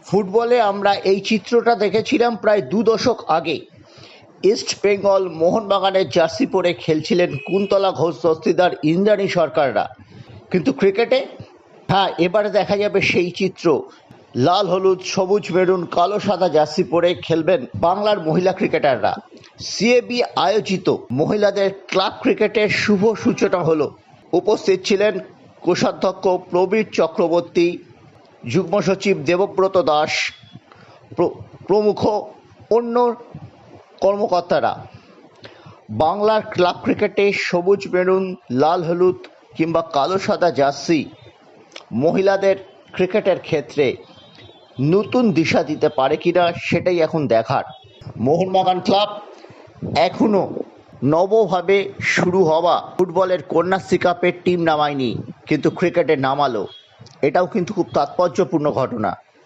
ফুটবলে আমরা এই চিত্রটা দেখেছিলাম প্রায় 2 দশক আগে। ইস্ট বেঙ্গল মোহনবাগানের জার্সি পরে খেলছিলেন কুন্তলা ঘোষ দস্তিদার, ইন্দ্রাণী সরকাররা। কিন্তু ক্রিকেটে এবারে দেখা যাবে সেই চিত্র। লাল হলুদ সবুজ মেরুন কালো সাদা জার্সি পরে খেলবেন বাংলার মহিলা ক্রিকেটাররা। সিএবি আয়োজিত মহিলাদের ক্লাব ক্রিকেটের শুভ সূচনা হলো। উপস্থিত ছিলেন কোষাধ্যক্ষ প্রবীর চক্রবর্তী, যুগ্ম সচিব দেবব্রত দাস প্রমুখ অন্য কর্মকর্তারা। বাংলার ক্লাব ক্রিকেটে সবুজ মেরুন লাল হলুদ কিংবা কালো সাদা জার্সি মহিলাদের ক্রিকেটের ক্ষেত্রে নতুন দিশা দিতে পারে কিনা সেটাই এখন দেখার। মোহনবাগান ক্লাব এখনও নবভাবে শুরু হওয়া ফুটবলের কন্যাশ্রী কাপের টিম নামায়নি, কিন্তু ক্রিকেটে নামালো। এটাও কিন্তু খুব তাৎপর্যপূর্ণ ঘটনা।